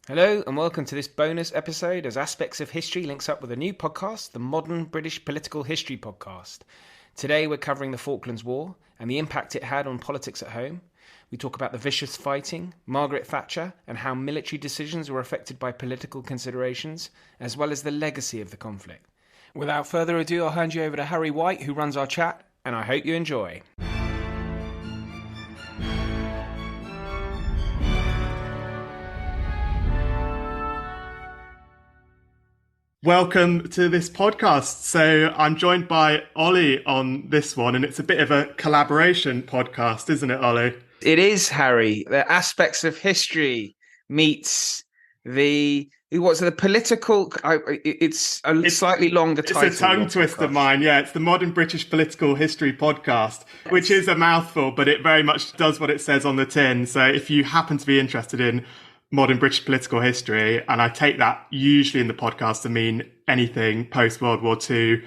Hello and welcome to this bonus episode as Aspects of History links up with a new podcast, the Modern British Political History Podcast. Today we're covering the Falklands War and the impact it had on politics at home. We talk about the vicious fighting, Margaret Thatcher, and how military decisions were affected by political considerations, as well as the legacy of the conflict. Without further ado, I'll hand you over to Harry White, who runs our chat, and I hope you enjoy. Welcome to this podcast. So I'm joined by Ollie on this one, and it's a bit of a collaboration podcast, isn't it, Ollie? It is, Harry. The Aspects of History meets the political. It's a slightly longer title. It's a tongue twister, mine. Yeah, it's the Modern British Political History Podcast, which is a mouthful, but it very much does what it says on the tin. So if you happen to be interested in modern British political history, and I take that usually in the podcast to mean anything post-World War II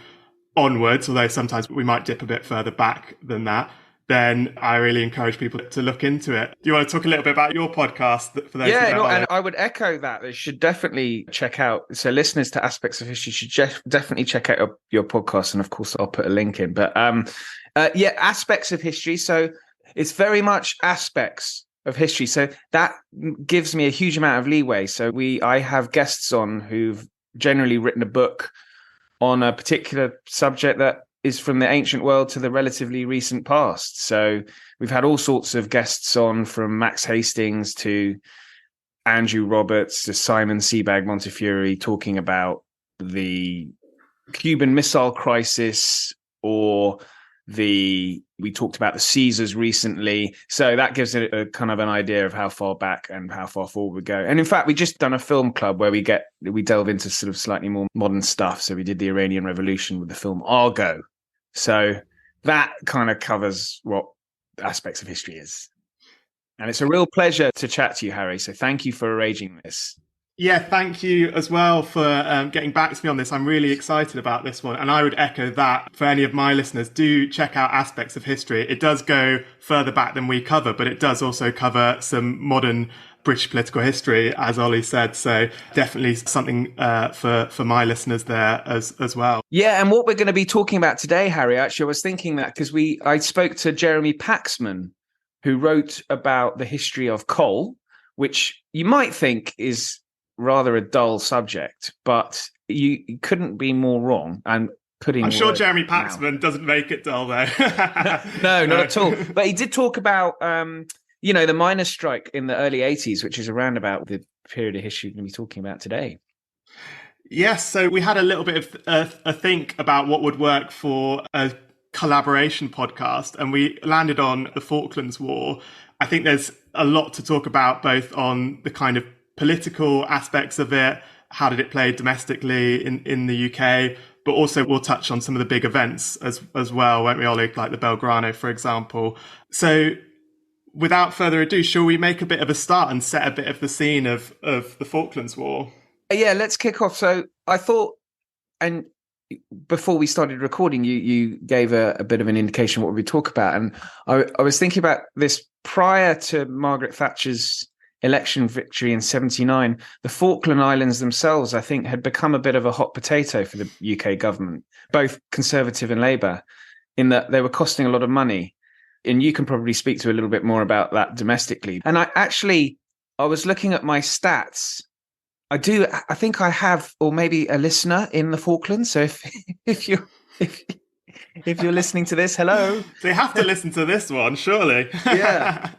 onwards, although sometimes we might dip a bit further back than that, then I really encourage people to look into it. Do you want to talk a little bit about your podcast for those? And I would echo that. They should definitely check out. So listeners to Aspects of History should definitely check out your podcast, and of course I'll put a link in. But Aspects of History. So it's very much aspects of history. So that gives me a huge amount of leeway. So I have guests on who've generally written a book on a particular subject that is from the ancient world to the relatively recent past. So we've had all sorts of guests on, from Max Hastings to Andrew Roberts to Simon Sebag Montefiore, talking about the Cuban Missile Crisis, or we talked about the Caesars recently. So that gives it a kind of an idea of how far back and how far forward we go. And in fact, we just done a film club where we delve into sort of slightly more modern stuff. So we did the Iranian Revolution with the film Argo. So that kind of covers what Aspects of History is. And it's a real pleasure to chat to you, Harry. So thank you for arranging this. Yeah, thank you as well for getting back to me on this. I'm really excited about this one. And I would echo that for any of my listeners. Do check out Aspects of History. It does go further back than we cover, but it does also cover some modern British political history, as Ollie said. So definitely something for my listeners there as well. Yeah, and what we're going to be talking about today, Harry, actually, I was thinking that because I spoke to Jeremy Paxman, who wrote about the history of coal, which you might think is rather a dull subject, but you couldn't be more wrong. And I'm sure Jeremy Paxman doesn't make it dull, though. No, not at all. But he did talk about, the miners' strike in the early 80s, which is around about the period of history we're going to be talking about today. Yes, so we had a little bit of a think about what would work for a collaboration podcast, and we landed on the Falklands War. I think there's a lot to talk about, both on the kind of political aspects of it, how did it play domestically in the UK, but also we'll touch on some of the big events as well, won't we, Ollie? Like the Belgrano, for example. So without further ado, shall we make a bit of a start and set a bit of the scene of the Falklands War? Yeah, let's kick off. So I thought, and before we started recording, you gave a bit of an indication what we talk about. And I was thinking about this prior to Margaret Thatcher's election victory in 1979, the Falkland Islands themselves, I think, had become a bit of a hot potato for the UK government, both Conservative and Labour, in that they were costing a lot of money. And you can probably speak to a little bit more about that domestically. And I was looking at my stats. I think I have, or maybe a listener in the Falklands. So if you're listening to this, hello. They have to listen to this one, surely. Yeah.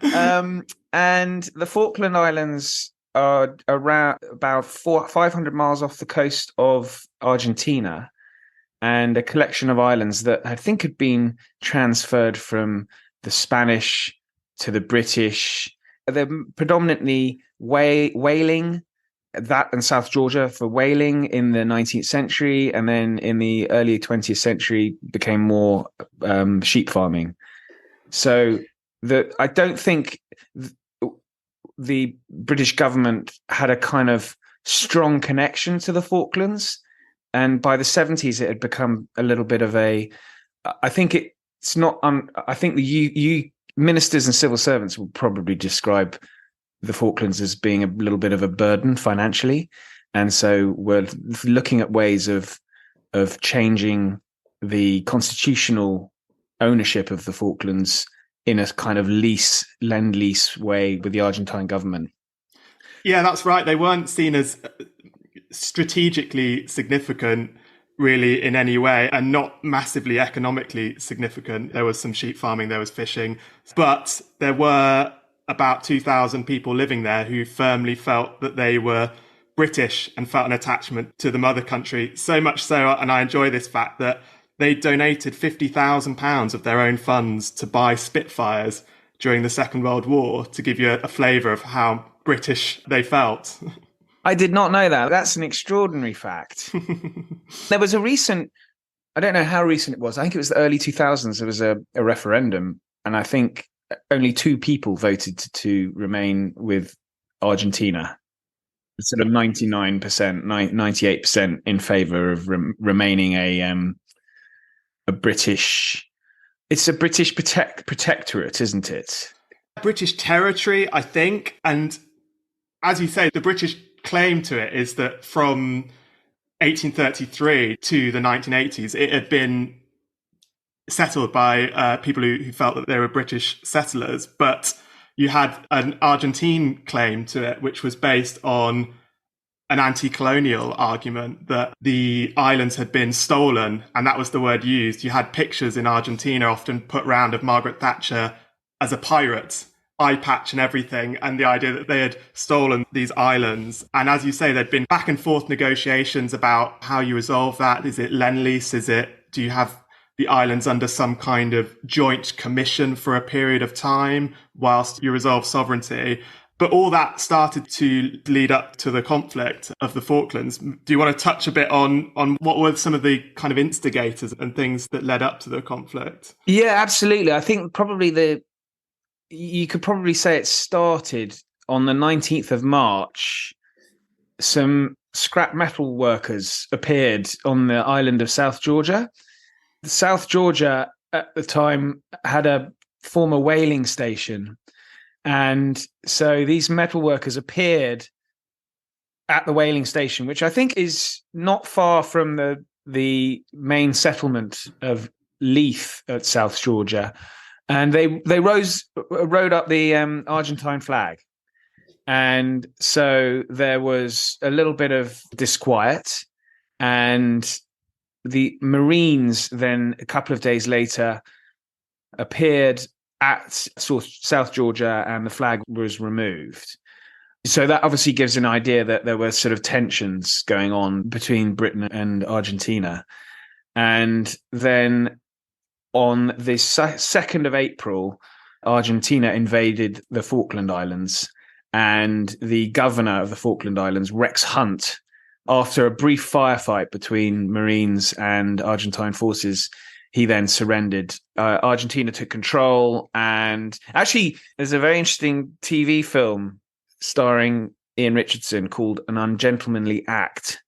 And the Falkland Islands are around about 500 miles off the coast of Argentina, and a collection of islands that I think had been transferred from the Spanish to the British. They're predominantly whaling, that and South Georgia for whaling in the 19th century, and then in the early 20th century became more sheep farming. So I don't think the British government had a kind of strong connection to the Falklands, and by the 70s it had become a little bit of a. I think it's not. I think the ministers and civil servants will probably describe the Falklands as being a little bit of a burden financially. And so we're looking at ways of changing the constitutional ownership of the Falklands in a kind of lend lease way with the Argentine government. Yeah, that's right. They weren't seen as strategically significant really in any way, and not massively economically significant. There was some sheep farming, there was fishing, but there were about 2,000 people living there who firmly felt that they were British and felt an attachment to the mother country. So much so, and I enjoy this fact, that they donated £50,000 of their own funds to buy Spitfires during the Second World War, to give you a flavour of how British they felt. I did not know that. That's an extraordinary fact. There was a recent, I don't know how recent it was, I think it was the early 2000s, there was a referendum, and I think only 2 people voted to remain with Argentina. Sort of 99%, 98% in favour of remaining a British. It's a British protectorate, isn't it? British territory, I think. And as you say, the British claim to it is that from 1833 to the 1980s, it had been settled by people who felt that they were British settlers. But you had an Argentine claim to it, which was based on an anti-colonial argument that the islands had been stolen, and that was the word used. You had pictures in Argentina often put round of Margaret Thatcher as a pirate, eye patch and everything, and the idea that they had stolen these islands. And as you say, there'd been back and forth negotiations about how you resolve that. Is it lend-lease? Do you have the islands under some kind of joint commission for a period of time whilst you resolve sovereignty? But all that started to lead up to the conflict of the Falklands. Do you want to touch a bit on what were some of the kind of instigators and things that led up to the conflict? Yeah, absolutely. I think probably you could probably say it started on the 19th of March. Some scrap metal workers appeared on the island of South Georgia. South Georgia at the time had a former whaling station. And so these metal workers appeared at the whaling station, which I think is not far from the main settlement of Leith at South Georgia. And they rode up the Argentine flag. And so there was a little bit of disquiet, and the Marines then a couple of days later appeared at South Georgia, and the flag was removed. So that obviously gives an idea that there were sort of tensions going on between Britain and Argentina. And then on the 2nd of April, Argentina invaded the Falkland Islands, and the governor of the Falkland Islands, Rex Hunt, after a brief firefight between Marines and Argentine forces, he then surrendered. Argentina took control, and actually there's a very interesting TV film starring Ian Richardson called An Ungentlemanly Act,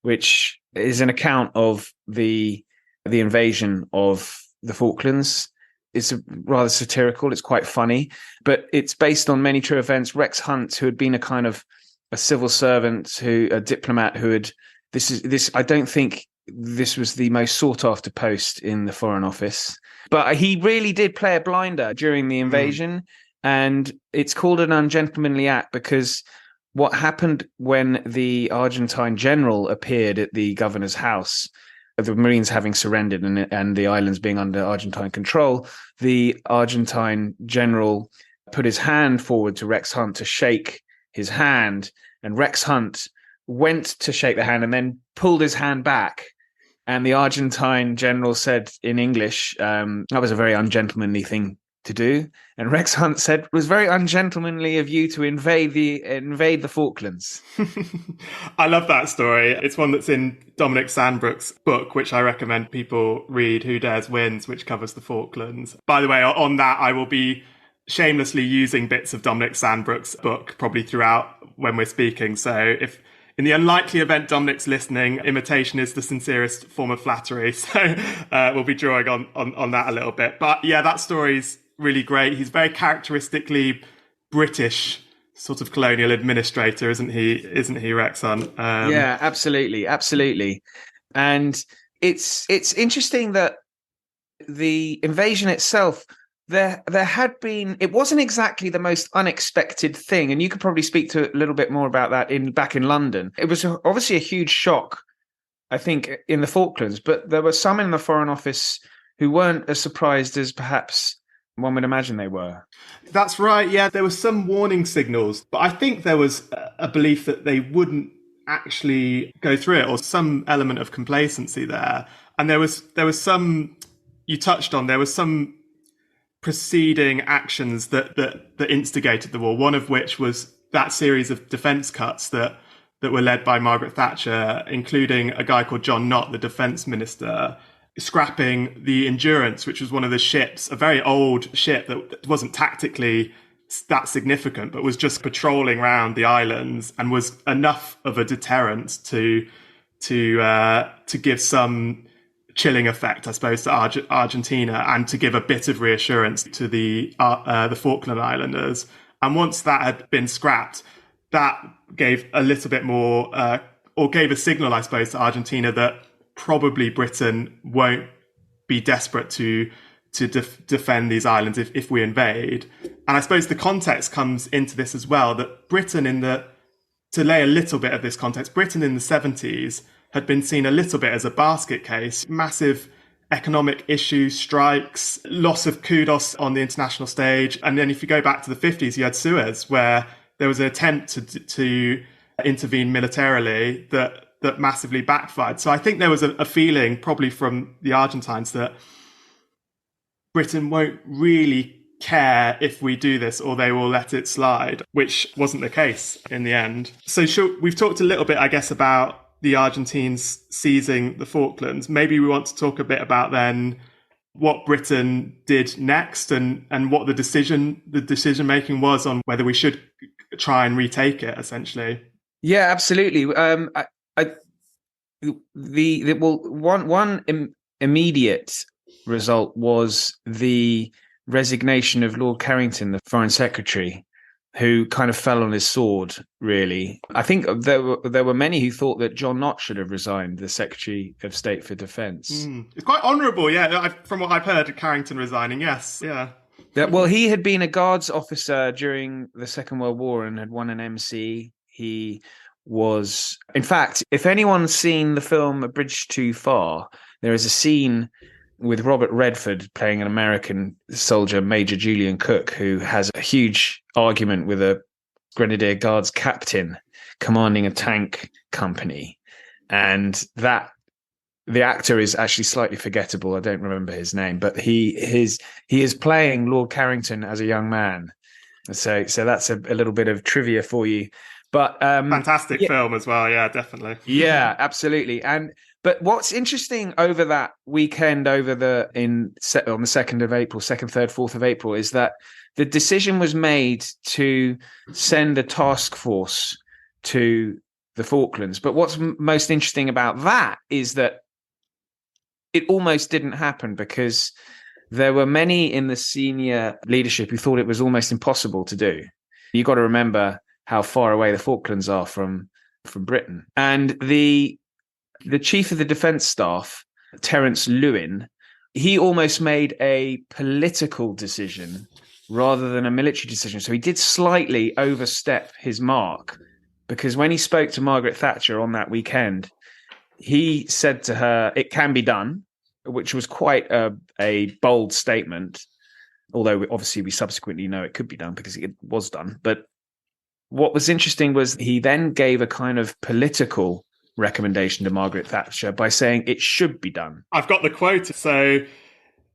which is an account of the invasion of the Falklands. It's rather satirical. It's quite funny, but it's based on many true events. Rex Hunt, who had been a kind of a civil servant, a diplomat who had I don't think this was the most sought after post in the Foreign Office, but he really did play a blinder during the invasion. And it's called An Ungentlemanly Act because what happened when the Argentine general appeared at the governor's house, the Marines having surrendered and the islands being under Argentine control, the Argentine general put his hand forward to Rex Hunt to shake his hand, and Rex Hunt went to shake the hand and then pulled his hand back. And the Argentine general said in English, that was a very ungentlemanly thing to do. And Rex Hunt said, it was very ungentlemanly of you to invade the Falklands. I love that story. It's one that's in Dominic Sandbrook's book, which I recommend people read, Who Dares Wins, which covers the Falklands. By the way, on that, I will be shamelessly using bits of Dominic Sandbrook's book probably throughout when we're speaking. So if in the unlikely event Dominic's listening, imitation is the sincerest form of flattery. So we'll be drawing on that a little bit. But yeah, that story's really great. He's very characteristically British sort of colonial administrator, isn't he? Isn't he, Rexon? Yeah, absolutely. And it's interesting that the invasion itself, there had been, it wasn't exactly the most unexpected thing, and you could probably speak to a little bit more about that back in London. It was obviously a huge shock, I think, in the Falklands, but there were some in the Foreign Office who weren't as surprised as perhaps one would imagine they were. That's right. Yeah, there were some warning signals, but I think there was a belief that they wouldn't actually go through it, or some element of complacency there. And there was some, you touched on, there was some preceding actions that instigated the war. One of which was that series of defence cuts that were led by Margaret Thatcher, including a guy called John Knott, the defence minister, scrapping the Endurance, which was one of the ships, a very old ship that wasn't tactically that significant, but was just patrolling around the islands and was enough of a deterrent to give some chilling effect, I suppose, to Argentina, and to give a bit of reassurance to the Falkland Islanders. And once that had been scrapped, that gave a little bit more, or gave a signal, I suppose, to Argentina that probably Britain won't be desperate to defend these islands if we invade. And I suppose the context comes into this as well, that Britain to lay a little bit of this context, Britain in the 70s had been seen a little bit as a basket case, massive economic issues, strikes, loss of kudos on the international stage. And then if you go back to the 50s, you had Suez, where there was an attempt to intervene militarily that massively backfired. So I think there was a feeling, probably from the Argentines, that Britain won't really care if we do this, or they will let it slide, which wasn't the case in the end. So we've talked a little bit, I guess, about the Argentines seizing the Falklands. Maybe we want to talk a bit about then what Britain did next, and what the decision making was on whether we should try and retake it, essentially. Yeah, absolutely. One immediate result was the resignation of Lord Carrington, the Foreign Secretary, who kind of fell on his sword, really. I think there were many who thought that John Knott should have resigned, the Secretary of State for Defence. It's quite honourable, yeah, from what I've heard, Carrington resigning, yes, yeah. Well, he had been a Guards officer during the Second World War and had won an MC. He was, in fact, if anyone's seen the film A Bridge Too Far, there is a scene with Robert Redford playing an American soldier, Major Julian Cook, who has a huge argument with a Grenadier Guards captain commanding a tank company. And that the actor is actually slightly forgettable. I don't remember his name, but he is playing Lord Carrington as a young man. So that's a little bit of trivia for you. But fantastic film as well, yeah, definitely. Yeah, absolutely. But what's interesting over that weekend, on the 2nd of April, 2nd, 3rd, 4th of April, is that the decision was made to send a task force to the Falklands. But what's most interesting about that is that it almost didn't happen, because there were many in the senior leadership who thought it was almost impossible to do. You've got to remember how far away the Falklands are from Britain. And the chief of the defence staff, Terence Lewin, he almost made a political decision rather than a military decision. So he did slightly overstep his mark, because when he spoke to Margaret Thatcher on that weekend, he said to her, "It can be done," which was quite a bold statement, although obviously we subsequently know it could be done because it was done. But what was interesting was he then gave a kind of political recommendation to Margaret Thatcher by saying it should be done. I've got the quote. So,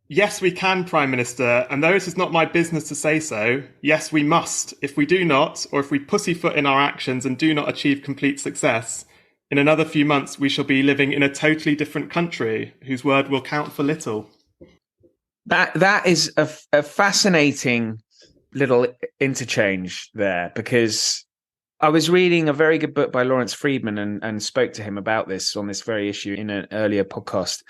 "Yes, we can, Prime Minister, and though it is not my business to say so, yes, we must. If we do not, or if we pussyfoot in our actions and do not achieve complete success, in another few months we shall be living in a totally different country whose word will count for little." That is a fascinating little interchange there, because I was reading a very good book by Lawrence Freedman and spoke to him about this on this very issue in an earlier podcast.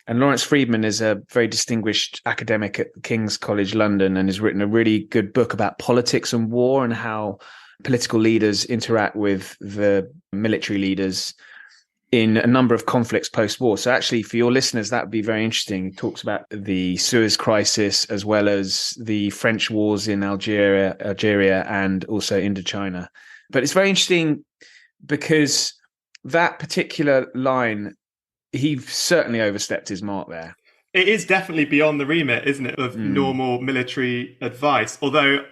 And Lawrence Freedman is a very distinguished academic at King's College London and has written a really good book about politics and war and how political leaders interact with the military leaders in a number of conflicts post-war. So actually, for your listeners, that would be very interesting. It talks about the Suez Crisis as well as the French wars in Algeria and also Indochina. But it's very interesting because that particular line, he certainly overstepped his mark there. It is definitely beyond the remit, isn't it, of normal military advice? Although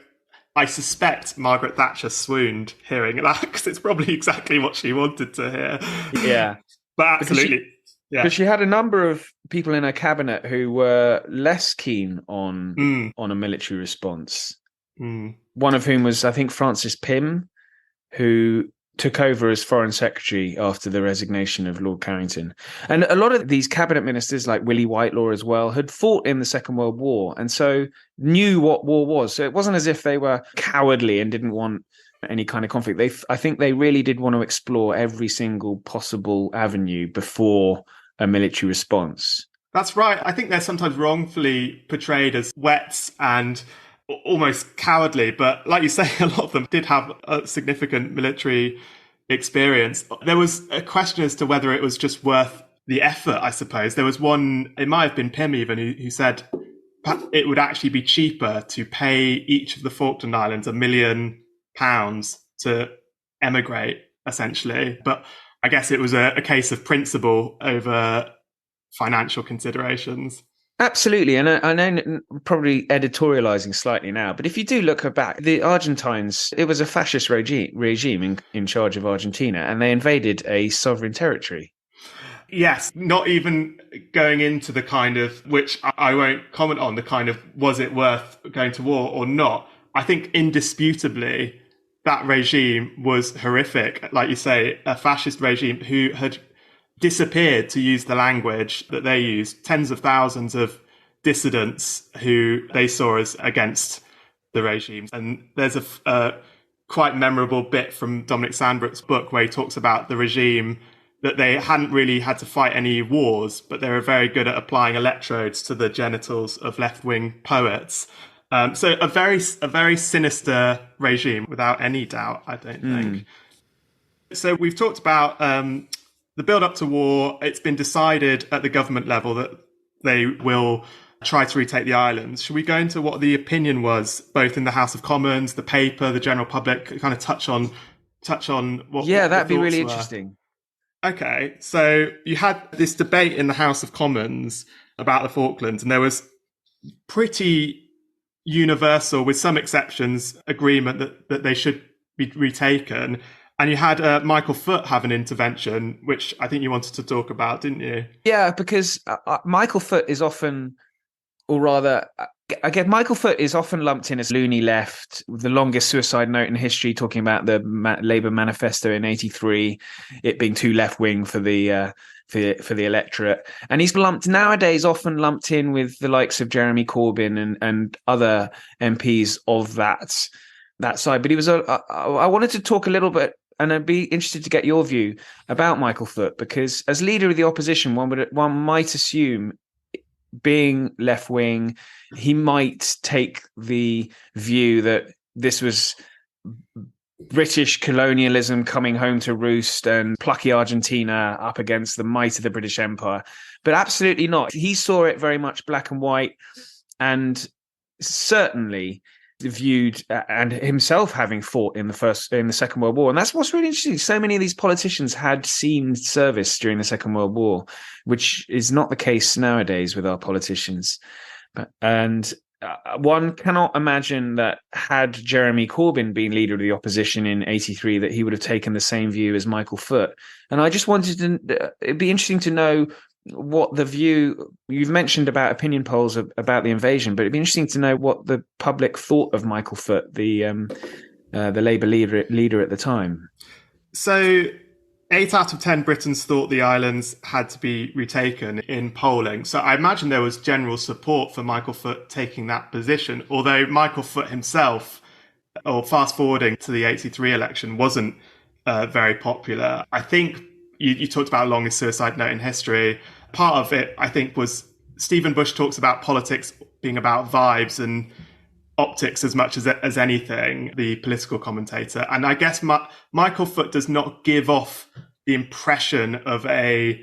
I suspect Margaret Thatcher swooned hearing that because it's probably exactly what she wanted to hear. Yeah. But absolutely. But she had a number of people in her cabinet who were less keen on a military response. One of whom was, I think, Francis Pym, who took over as Foreign Secretary after the resignation of Lord Carrington. And a lot of these cabinet ministers, like Willie Whitelaw as well, had fought in the Second World War and so knew what war was. So it wasn't as if they were cowardly and didn't want any kind of conflict. I think they really did want to explore every single possible avenue before a military response. That's right. I think they're sometimes wrongfully portrayed as wets and almost cowardly, but like you say, a lot of them did have a significant military experience. There was a question as to whether it was just worth the effort, I suppose. There was one, it might have been Pym even, who said it would actually be cheaper to pay each of the Falkland Islands £1 million to emigrate, essentially. But I guess it was a case of principle over financial considerations. Absolutely. And I know probably editorializing slightly now, but if you do look back, the Argentines, it was a fascist regime in charge of Argentina, and they invaded a sovereign territory. Yes, not even going into the kind of, which I won't comment on, the kind of, was it worth going to war or not? I think indisputably that regime was horrific. Like you say, a fascist regime who had disappeared, to use the language that they used, tens of thousands of dissidents who they saw as against the regime. And there's a quite memorable bit from Dominic Sandbrook's book where he talks about the regime, that they hadn't really had to fight any wars, but they were very good at applying electrodes to the genitals of left-wing poets. So a very sinister regime, without any doubt, I don't think. So we've talked about the build-up to war. It's been decided at the government level that they will try to retake the islands. Should we go into what the opinion was, both in the House of Commons, the paper, the general public, kind of touch on what? Yeah, what that'd be really were? interesting. Okay, so you had this debate in the House of Commons about the Falklands, and there was pretty universal, with some exceptions, agreement that they should be retaken. And you had Michael Foot have an intervention, which I think you wanted to talk about, didn't you? Yeah, because Michael Foot is often, or rather, again, Michael Foot is often lumped in as loony left, the longest suicide note in history, talking about the Labour manifesto in '83, it being too left wing for the electorate, and he's nowadays often lumped in with the likes of Jeremy Corbyn and other MPs of that side. But he was I wanted to talk a little bit, and I'd be interested to get your view about Michael Foot, because as leader of the opposition, one might assume, being left wing, he might take the view that this was British colonialism coming home to roost and plucky Argentina up against the might of the British Empire. But absolutely not. He saw it very much black and white, and certainly viewed, and himself having fought in the Second World War. And that's what's really interesting. So many of these politicians had seen service during the Second World War, which is not the case nowadays with our politicians. And one cannot imagine that had Jeremy Corbyn been leader of the opposition in '83, that he would have taken the same view as Michael Foot. And I just wanted to, it'd be interesting to know what the view, you've mentioned about opinion polls about the invasion, but it'd be interesting to know what the public thought of Michael Foot, the Labour leader at the time. So 8 out of 10 Britons thought the islands had to be retaken in polling. So I imagine there was general support for Michael Foot taking that position, although Michael Foot himself, or fast forwarding to the '83 election, wasn't very popular. I think you talked about longest suicide note in history. part of it, I think, was Stephen Bush talks about politics being about vibes and optics as much as anything, the political commentator. And I guess Michael Foot does not give off the impression of a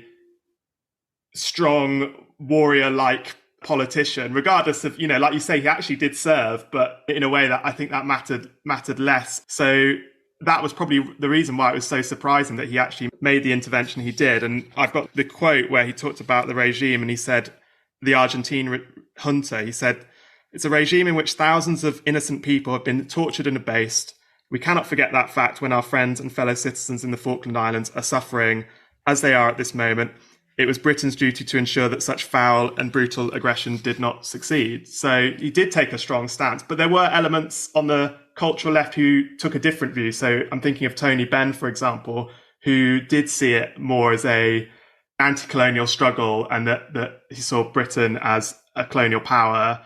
strong warrior-like politician, regardless of, like you say, he actually did serve, but in a way that I think that mattered less. So that was probably the reason why it was so surprising that he actually made the intervention he did. And I've got the quote where he talked about the regime, and he said, the Argentine junta, he said, "It's a regime in which thousands of innocent people have been tortured and abased. We cannot forget that fact when our friends and fellow citizens in the Falkland Islands are suffering as they are at this moment. It was Britain's duty to ensure that such foul and brutal aggression did not succeed." So he did take a strong stance, but there were elements on the cultural left who took a different view. So I'm thinking of Tony Benn, for example, who did see it more as a anti-colonial struggle, and that he saw Britain as a colonial power.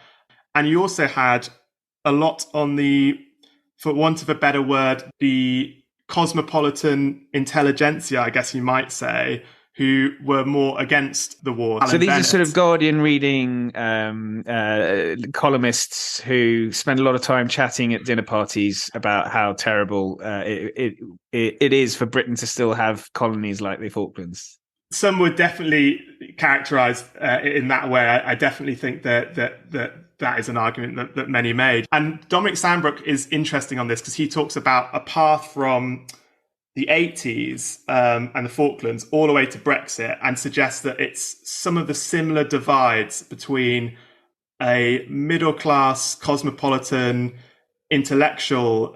And you also had a lot on the, for want of a better word, the cosmopolitan intelligentsia, I guess you might say, who were more against the war. So these are sort of Guardian reading columnists who spend a lot of time chatting at dinner parties about how terrible it is for Britain to still have colonies like the Falklands. Some would definitely characterise in that way. I definitely think that is an argument that many made. And Dominic Sandbrook is interesting on this because he talks about a path from the 80s and the Falklands all the way to Brexit, and suggests that it's some of the similar divides between a middle-class, cosmopolitan, intellectual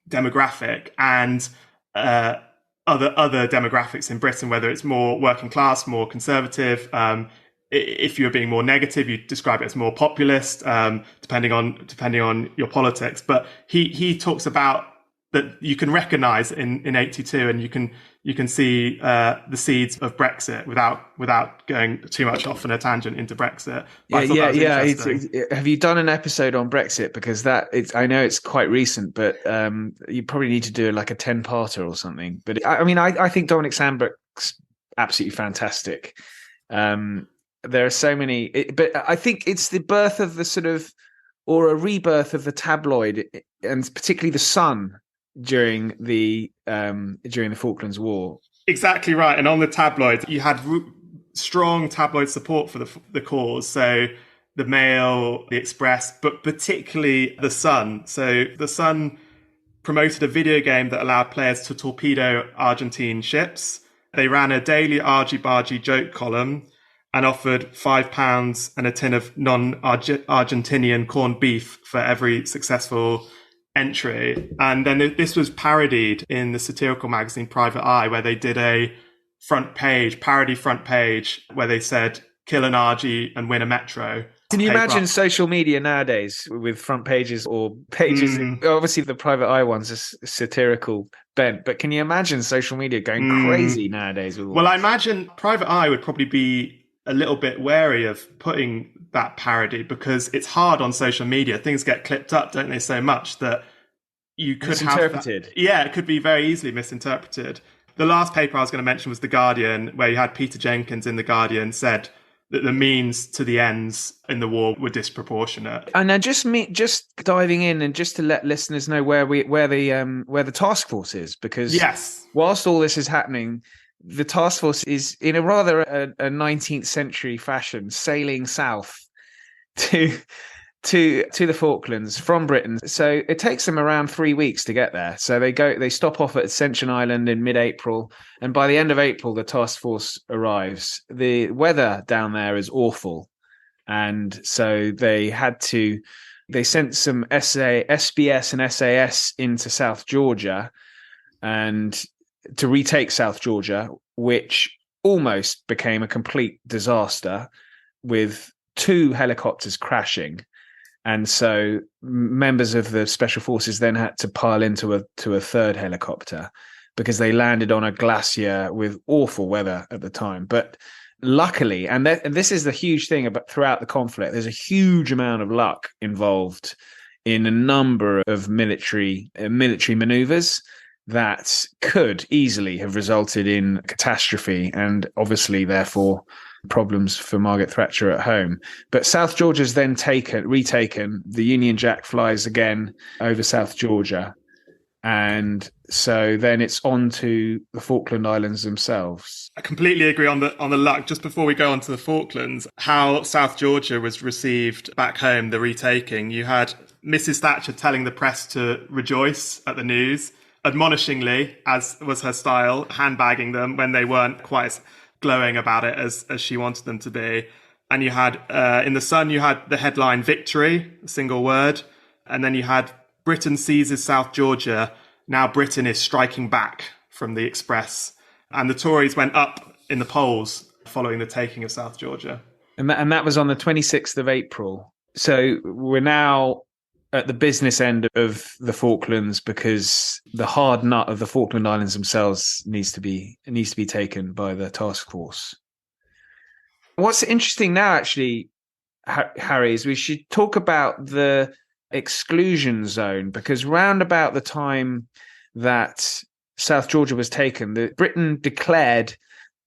demographic and other demographics in Britain, whether it's more working class, more conservative. If you're being more negative, you describe it as more populist, depending on your politics. But he talks about that you can recognise in 82, and you can see the seeds of Brexit without going too much off on a tangent into Brexit. Have you done an episode on Brexit? Because I know it's quite recent, but you probably need to do like a 10-parter or something. But I think Dominic Sandbrook's absolutely fantastic. There are so many, but I think it's the birth of the sort of, or a rebirth of the tabloid, and particularly the Sun during the Falklands War. Exactly right. And on the tabloids, you had strong tabloid support for the cause. So the Mail, the Express, but particularly the Sun. So the Sun promoted a video game that allowed players to torpedo Argentine ships. They ran a daily argy-bargy joke column and offered £5 and a tin of non-Argentinian corned beef for every successful entry. And then this was parodied in the satirical magazine Private Eye, where they did a parody front page, where they said, "Kill an Argy and win a Metro." Can you imagine social media nowadays with front pages or pages? Obviously, the Private Eye one's a satirical bent, but can you imagine social media going crazy nowadays? Well, I imagine Private Eye would probably be a little bit wary of putting that parody, because it's hard on social media. Things get clipped up, don't they, so much that you could misinterpreted. It could be very easily misinterpreted. The last paper I was going to mention was The Guardian, where you had Peter Jenkins in The Guardian said that the means to the ends in the war were disproportionate. And now just diving in, and just to let listeners know where the task force is, because whilst all this is happening, the task force is in a rather a 19th century fashion sailing south to the Falklands from Britain. So it takes them around 3 weeks to get there. So they stop off at Ascension Island in mid-April, and by the end of April, the task force arrives. The weather down there is awful, and so they sent some SBS and SAS into South Georgia, and to retake South Georgia, which almost became a complete disaster with 2 helicopters crashing. And so members of the special forces then had to pile into a third helicopter, because they landed on a glacier with awful weather at the time. But luckily, and this is the huge thing about throughout the conflict, there's a huge amount of luck involved in a number of military maneuvers. that could easily have resulted in catastrophe and obviously, therefore, problems for Margaret Thatcher at home. But South Georgia's then retaken. The Union Jack flies again over South Georgia. And so then it's on to the Falkland Islands themselves. I completely agree on the luck. Just before we go on to the Falklands, how South Georgia was received back home, the retaking. You had Mrs. Thatcher telling the press to rejoice at the news, admonishingly, as was her style, handbagging them when they weren't quite as glowing about it as she wanted them to be. And you had, in the Sun, you had the headline "Victory," a single word. And then you had "Britain seizes South Georgia. Now Britain is striking back," from the Express. And the Tories went up in the polls following the taking of South Georgia. And that was on the 26th of April. So we're now at the business end of the Falklands because the hard nut of the Falkland Islands themselves needs to be taken by the task force. What's interesting now, actually, Harry, is we should talk about the exclusion zone, because round about the time that South Georgia was taken, Britain declared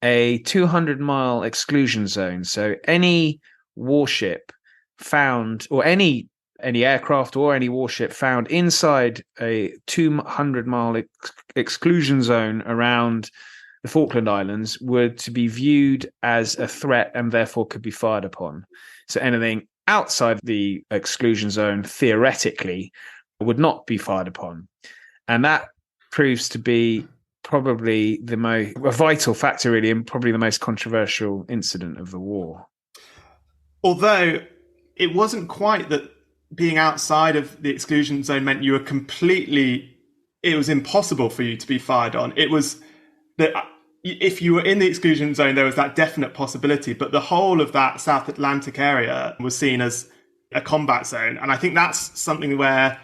a 200-mile exclusion zone. So any warship found, or any aircraft or any warship found inside a 200-mile exclusion zone around the Falkland Islands were to be viewed as a threat and therefore could be fired upon. So anything outside the exclusion zone, theoretically, would not be fired upon. And that proves to be probably a vital factor, really, and probably the most controversial incident of the war. Although it wasn't quite that being outside of the exclusion zone meant you were it was impossible for you to be fired on. It was that if you were in the exclusion zone, there was that definite possibility, but the whole of that South Atlantic area was seen as a combat zone. And I think that's something where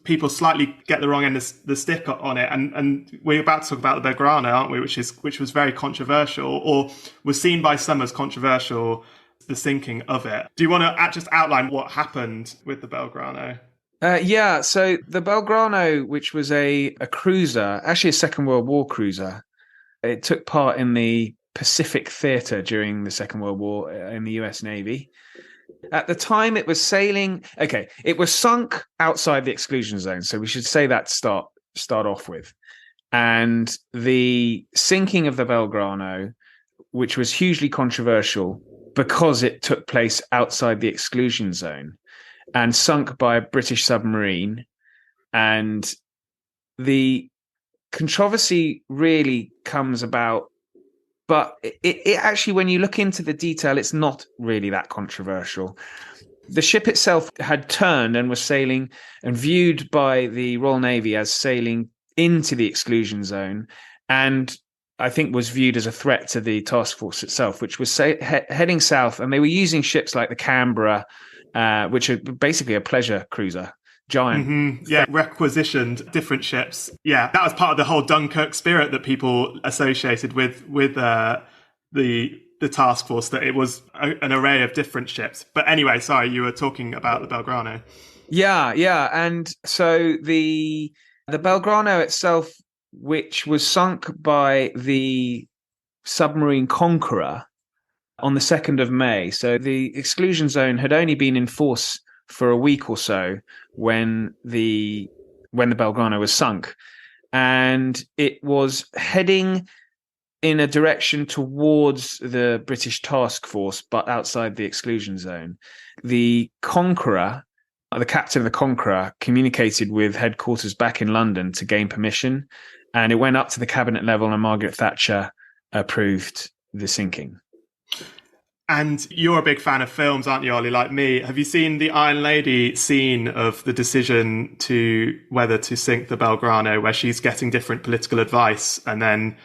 people slightly get the wrong end of the stick on it. And we're about to talk about the Belgrano, aren't we? Which was very controversial, or was seen by some as controversial, the sinking of it. Do you want to just outline what happened with the Belgrano? Yeah, so the Belgrano, which was a cruiser, actually a Second World War cruiser, it took part in the Pacific Theater during the Second World War in the US Navy. At the time it was sailing, it was sunk outside the exclusion zone, so we should say that to start off with. And the sinking of the Belgrano, which was hugely controversial because it took place outside the exclusion zone and sunk by a British submarine. And the controversy really comes about, but it actually, when you look into the detail, it's not really that controversial. The ship itself had turned and was sailing and viewed by the Royal Navy as sailing into the exclusion zone, and I think was viewed as a threat to the task force itself, which was heading south. And they were using ships like the Canberra, which are basically a pleasure cruiser. Giant. Mm-hmm. Yeah, requisitioned different ships. Yeah, that was part of the whole Dunkirk spirit that people associated with the task force, that it was an array of different ships. But anyway, sorry, you were talking about the Belgrano. Yeah. And so the Belgrano itself, which was sunk by the submarine Conqueror on the 2nd of May. So the exclusion zone had only been in force for a week or so when the Belgrano was sunk, and it was heading in a direction towards the British task force, but outside the exclusion zone. The Conqueror, the captain of the Conqueror, communicated with headquarters back in London to gain permission, and it went up to the cabinet level, and Margaret Thatcher approved the sinking. And you're a big fan of films, aren't you, Ollie, like me? Have you seen the Iron Lady scene of the decision to whether to sink the Belgrano, where she's getting different political advice and then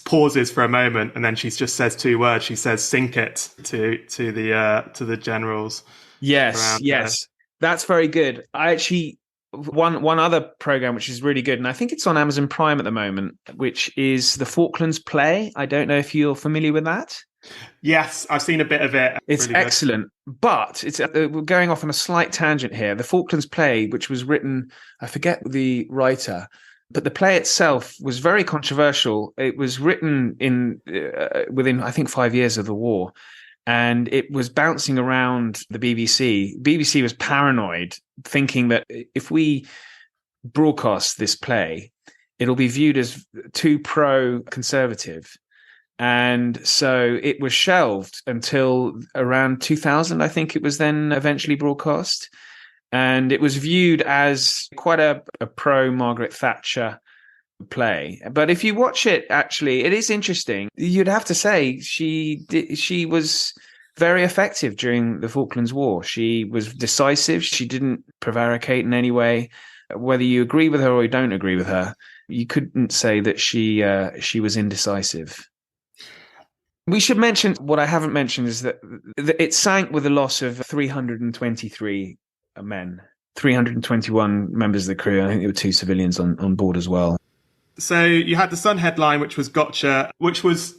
pauses for a moment and then she just says 2 words? She says "sink it" to the generals. Yes. That's very good. I actually one other program which is really good, and I think it's on Amazon Prime at the moment, which is the Falklands Play. I don't know if you're familiar with that. Yes, I've seen a bit of it. It's really excellent, but it's we're going off on a slight tangent here. The Falklands Play, which was written, I forget the writer, But the play itself was very controversial. It was written in within, I think, 5 years of the war, and it was bouncing around the BBC. BBC was paranoid, thinking that if we broadcast this play, it'll be viewed as too pro-conservative. And so it was shelved until around 2000, I think it was then eventually broadcast. And it was viewed as quite a pro-Margaret Thatcher play. But if you watch it, actually, it is interesting. You'd have to say she was very effective during the Falklands War. She was decisive. She didn't prevaricate in any way. Whether you agree with her or you don't agree with her, you couldn't say that she was indecisive. We should mention, what I haven't mentioned is that it sank with a loss of 323 men, 321 members of the crew. I think there were 2 civilians on board as well. So you had the Sun headline, which was gotcha, which was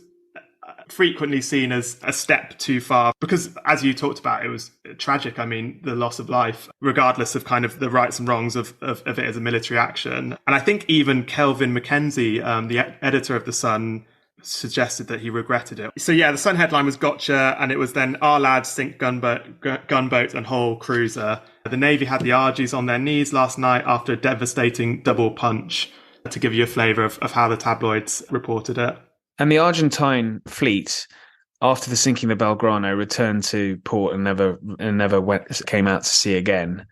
frequently seen as a step too far because, as you talked about, it was tragic. I mean, the loss of life, regardless of kind of the rights and wrongs of it as a military action. And I think even Kelvin Mackenzie, the editor of the Sun, suggested that he regretted it. So yeah, the Sun headline was gotcha, and it was then our lads sink gunboat and whole cruiser. The Navy had the Argies on their knees last night after a devastating double punch, to give you a flavour of how the tabloids reported it. And the Argentine fleet, after the sinking of the Belgrano, returned to port and never came out to sea again.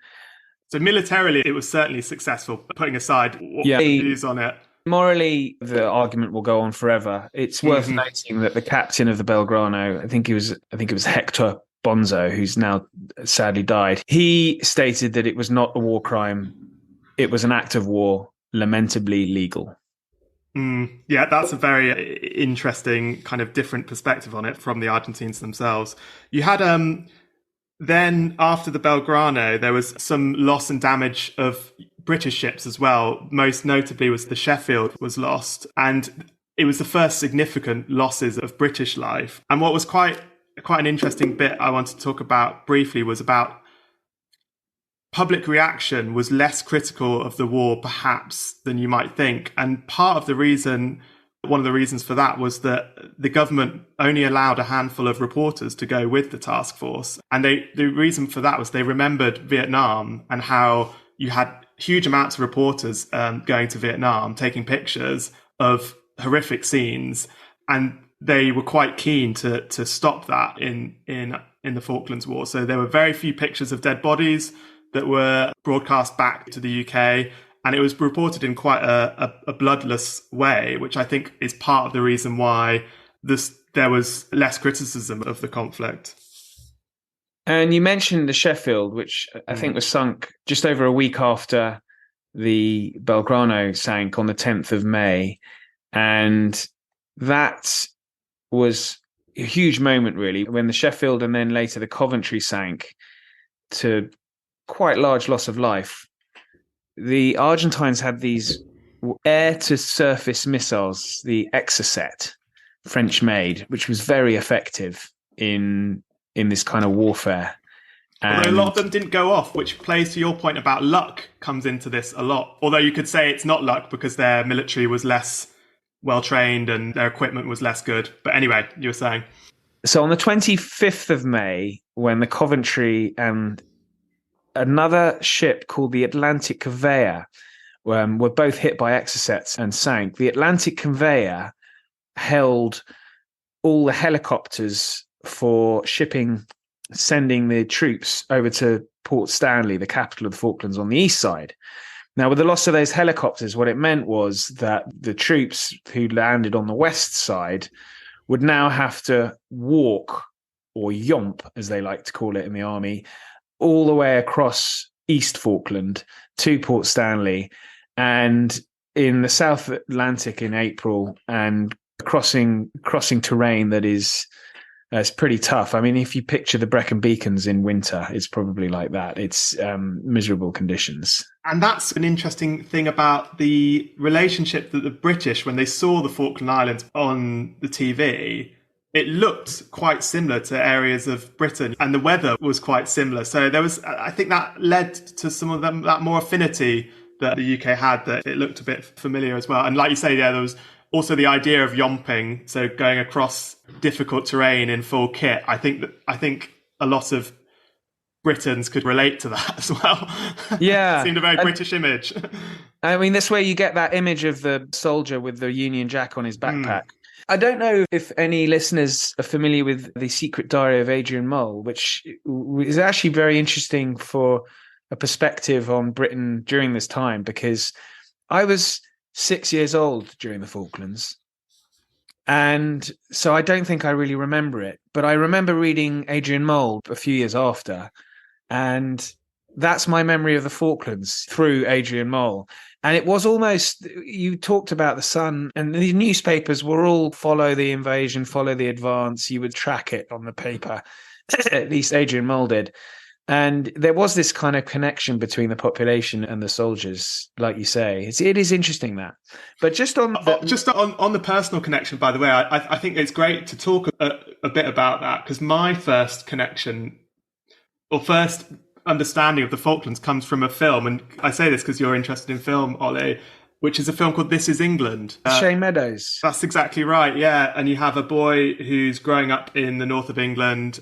So militarily, it was certainly successful, putting aside what the views on it. Morally, the argument will go on forever. It's worth noting that the captain of the Belgrano, I think it was Hector Bonzo, who's now sadly died. He stated that it was not a war crime. It was an act of war, lamentably legal. Yeah, that's a very interesting kind of different perspective on it from the Argentines themselves. You had then after the Belgrano, there was some loss and damage of British ships as well. Most notably was the Sheffield was lost, and it was the first significant losses of British life. And what was quite an interesting bit I wanted to talk about briefly was about public reaction was less critical of the war perhaps than you might think. And one of the reasons for that was that the government only allowed a handful of reporters to go with the task force. And the reason for that was they remembered Vietnam and how you had huge amounts of reporters going to Vietnam, taking pictures of horrific scenes. And they were quite keen to stop that in the Falklands War. So there were very few pictures of dead bodies that were broadcast back to the UK. And it was reported in quite a bloodless way, which I think is part of the reason why there was less criticism of the conflict. And you mentioned the Sheffield, which I think was sunk just over a week after the Belgrano sank on the 10th of May. And that was a huge moment, really, when the Sheffield and then later the Coventry sank to quite large loss of life. The Argentines had these air-to-surface missiles, the Exocet, French-made, which was very effective in this kind of warfare. Although a lot of them didn't go off, which plays to your point about luck comes into this a lot. Although you could say it's not luck because their military was less well-trained and their equipment was less good. But anyway, you were saying. So on the 25th of May, when the Coventry and another ship called the Atlantic Conveyor were both hit by Exocets and sank, the Atlantic Conveyor held all the helicopters for sending the troops over to Port Stanley, the capital of the Falklands, on the east side. Now, with the loss of those helicopters, what it meant was that the troops who landed on the west side would now have to walk, or yomp, as they like to call it in the army, all the way across East Falkland to Port Stanley, and in the South Atlantic in April, and crossing terrain that is it's pretty tough. I mean, if you picture the Brecon Beacons in winter, it's probably like that. It's miserable conditions. And that's an interesting thing about the relationship that the British, when they saw the Falkland Islands on the TV, it looked quite similar to areas of Britain, and the weather was quite similar. So there was, I think that led to some of them, that more affinity that the UK had that it looked a bit familiar as well. And like you say, yeah, there was also the idea of yomping, so going across difficult terrain in full kit. I think a lot of Britons could relate to that as well. Yeah. It seemed a very British image. I mean, that's where you get that image of the soldier with the Union Jack on his backpack. I don't know if any listeners are familiar with The Secret Diary of Adrian Mole, which is actually very interesting for a perspective on Britain during this time, because I was 6 years old during the Falklands. And so I don't think I really remember it, but I remember reading Adrian Mole a few years after. And that's my memory of the Falklands through Adrian Mole. And it was almost, you talked about the sun, and the newspapers were all follow the invasion, follow the advance. You would track it on the paper, at least Adrian Mole did. And there was this kind of connection between the population and the soldiers, like you say. It is interesting that. But just on the personal connection, by the way, I think it's great to talk a bit about that, because my first connection, or first understanding of the Falklands, comes from a film. And I say this because you're interested in film, Ollie, which is a film called This Is England. Shane Meadows. That's exactly right, yeah. And you have a boy who's growing up in the north of England,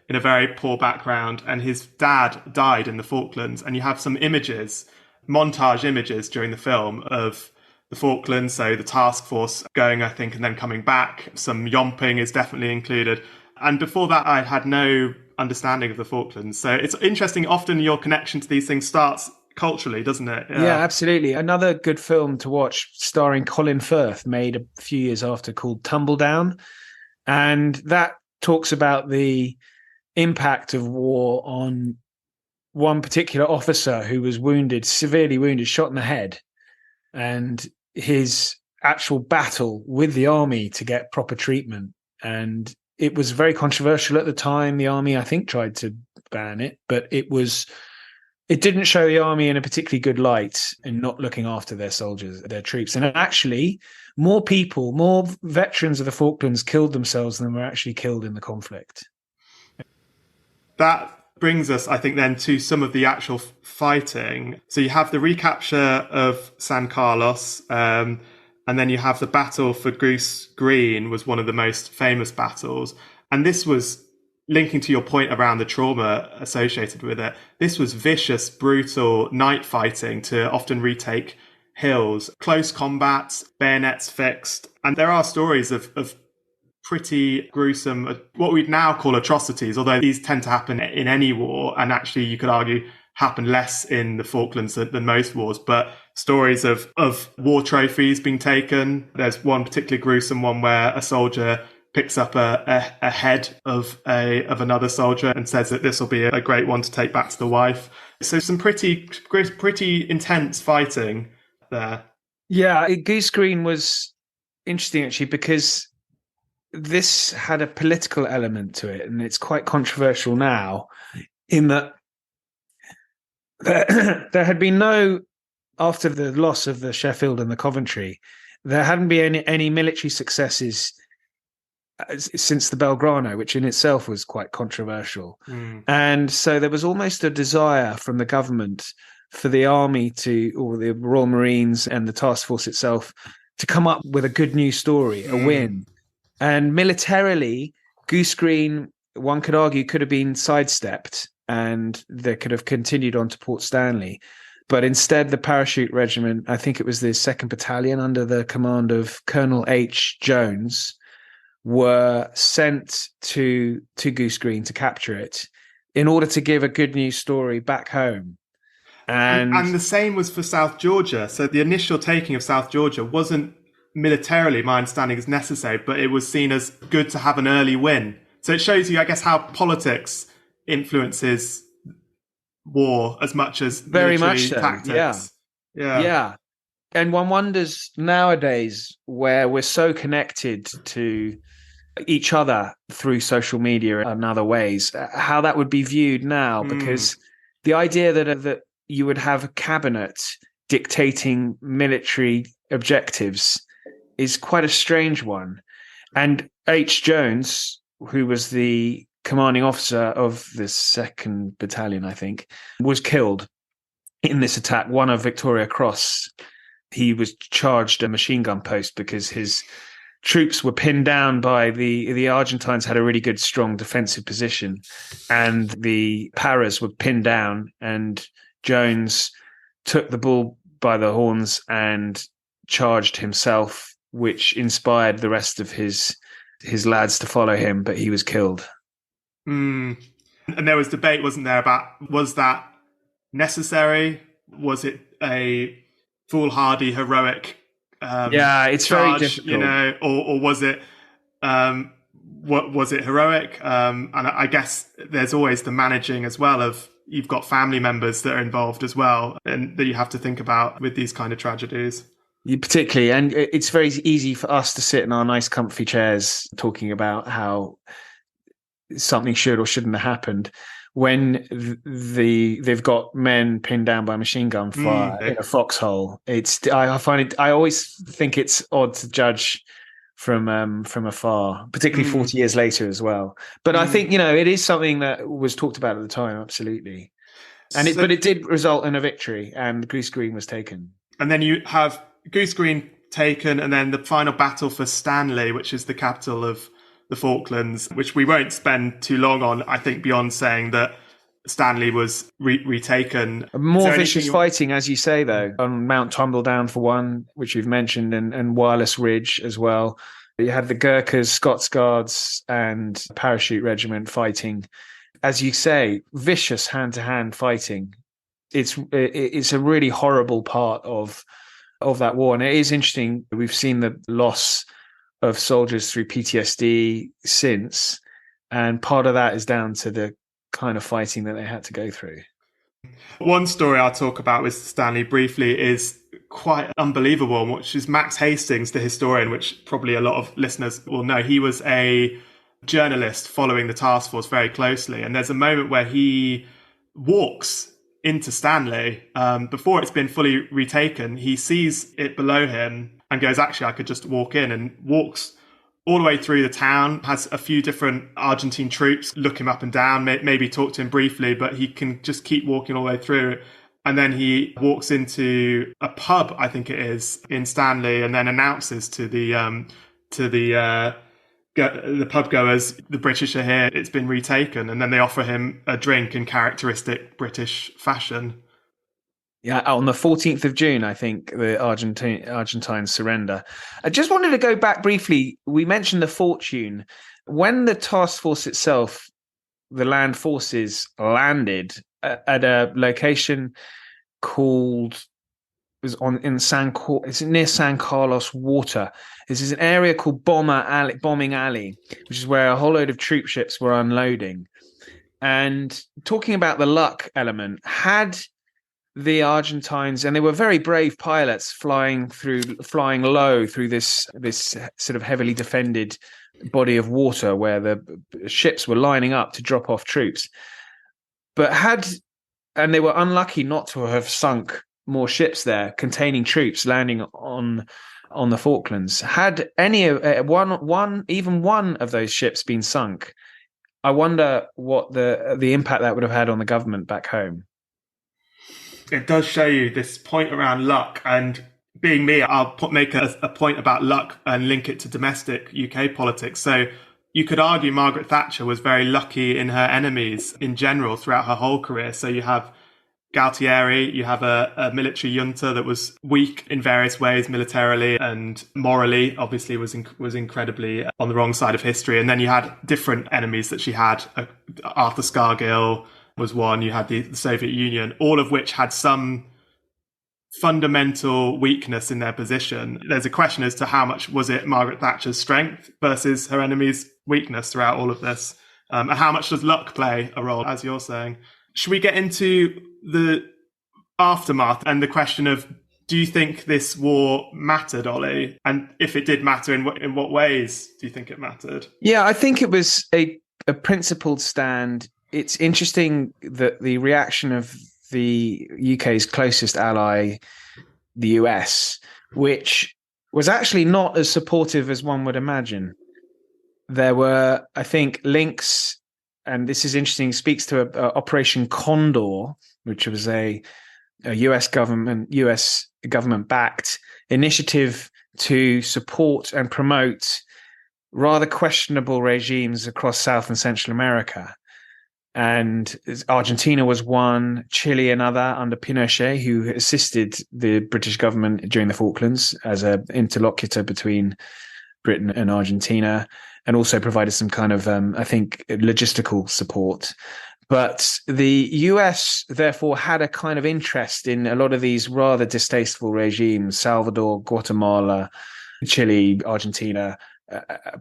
in a very poor background, and his dad died in the Falklands. And you have some images, montage images during the film of the Falklands. So the task force going, I think, and then coming back. Some yomping is definitely included. And before that, I had no understanding of the Falklands. So it's interesting. Often your connection to these things starts culturally, doesn't it? Yeah, absolutely. Another good film to watch starring Colin Firth, made a few years after, called Tumbledown. And that talks about the impact of war on one particular officer who was wounded, severely wounded, shot in the head, and his actual battle with the army to get proper treatment. And it was very controversial at the time. The army, I think, tried to ban it, but it didn't show the army in a particularly good light in not looking after their soldiers, their troops. And actually, more veterans of the Falklands killed themselves than were actually killed in the conflict. That brings us, I think, then to some of the actual fighting. So you have the recapture of San Carlos, and then you have the battle for Goose Green, was one of the most famous battles. And this was, linking to your point around the trauma associated with it, this was vicious, brutal night fighting to often retake hills, close combat, bayonets fixed. And there are stories of pretty gruesome, what we'd now call atrocities, although these tend to happen in any war, and actually you could argue happen less in the Falklands than most wars. But stories of war trophies being taken. There's one particularly gruesome one where a soldier picks up a head of another soldier and says that this will be a great one to take back to the wife. So some pretty intense fighting there. Yeah, Goose Green was interesting actually, because this had a political element to it, and it's quite controversial now, in that there had been after the loss of the Sheffield and the Coventry, there hadn't been any military successes since the Belgrano, which in itself was quite controversial. And so there was almost a desire from the government for the army or the Royal Marines and the task force itself to come up with a good news story, a win. And militarily, Goose Green, one could argue, could have been sidestepped and they could have continued on to Port Stanley. But instead, the Parachute Regiment, I think it was the 2nd Battalion under the command of Colonel H. Jones, were sent to Goose Green to capture it in order to give a good news story back home. And the same was for South Georgia. So the initial taking of South Georgia wasn't militarily, my understanding, is necessary, but it was seen as good to have an early win. So it shows you, I guess, how politics influences war as much as very much so. Tactics. Yeah. And one wonders nowadays, where we're so connected to each other through social media and other ways, how that would be viewed now, because the idea that you would have a cabinet dictating military objectives is quite a strange one. And H. Jones, who was the commanding officer of the 2nd Battalion, I think, was killed. in this attack, one of Victoria Cross, he was charged a machine gun post because his troops were pinned down by the Argentines had a really good, strong defensive position, and the Paras were pinned down, and Jones took the bull by the horns and charged himself, which inspired the rest of his lads to follow him, but he was killed. And there was debate, wasn't there, about was that necessary? Was it a foolhardy, heroic it's charge, very difficult. or was it was it heroic? And I guess there's always the managing as well of you've got family members that are involved as well, and that you have to think about with these kind of tragedies. Particularly, and it's very easy for us to sit in our nice comfy chairs talking about how something should or shouldn't have happened when they've got men pinned down by machine gun fire in a foxhole. I always think it's odd to judge from afar, particularly 40 years later as well. But I think, it is something that was talked about at the time, absolutely. But it did result in a victory, and Goose Green was taken. And then you have Goose Green taken, and then the final battle for Stanley, which is the capital of the Falklands, which we won't spend too long on, I think, beyond saying that Stanley was retaken. More vicious fighting, as you say, though, on Mount Tumbledown for one, which you've mentioned, and Wireless Ridge as well. You had the Gurkhas, Scots Guards, and Parachute Regiment fighting. As you say, vicious hand-to-hand fighting. It's a really horrible part of that war. And it is interesting. We've seen the loss of soldiers through PTSD since. And part of that is down to the kind of fighting that they had to go through. One story I'll talk about with Stanley briefly is quite unbelievable, which is Max Hastings, the historian, which probably a lot of listeners will know. He was a journalist following the task force very closely. And there's a moment where he walks into Stanley before it's been fully retaken. He sees it below him and goes, actually, I could just walk in, and walks all the way through the town, has a few different Argentine troops look him up and down, maybe talk to him briefly, but he can just keep walking all the way through. And then he walks into a pub, I think it is, in Stanley, and then announces to the pub goers, the British are here, it's been retaken. And then they offer him a drink in characteristic British fashion. Yeah, on the 14th of June, I think, the Argentines surrender. I just wanted to go back briefly. We mentioned the fortune. When the task force itself, the land forces, landed at a location called, it's near San Carlos Water. This is an area called Bombing Alley, which is where a whole load of troop ships were unloading. And talking about the luck element, had the Argentines, and they were very brave pilots flying low through this sort of heavily defended body of water where the ships were lining up to drop off troops. And they were unlucky not to have sunk more ships there containing troops landing on the Falklands. Had any even one of those ships been sunk, I wonder what the impact that would have had on the government back home. It does show you this point around luck, and being me, I'll make a point about luck and link it to domestic UK politics. So you could argue Margaret Thatcher was very lucky in her enemies in general throughout her whole career. So you have Galtieri, you have a military junta that was weak in various ways, militarily and morally, obviously was incredibly on the wrong side of history. And then you had different enemies that she had. Arthur Scargill was one. You had the Soviet Union, all of which had some fundamental weakness in their position. There's a question as to how much was it Margaret Thatcher's strength versus her enemy's weakness throughout all of this, and how much does luck play a role, as you're saying. Should we get into the aftermath and the question of, do you think this war mattered, Ollie? And if it did matter, in what ways do you think it mattered? Yeah, I think it was a principled stand. It's interesting that the reaction of the UK's closest ally, the US, which was actually not as supportive as one would imagine. There were, I think, links, and this is interesting, speaks to Operation Condor, which was a a US government backed initiative to support and promote rather questionable regimes across South and Central America. And Argentina was one, Chile another, under Pinochet, who assisted the British government during the Falklands as an interlocutor between Britain and Argentina, and also provided some kind of, I think, logistical support. But the US, therefore, had a kind of interest in a lot of these rather distasteful regimes: Salvador, Guatemala, Chile, Argentina,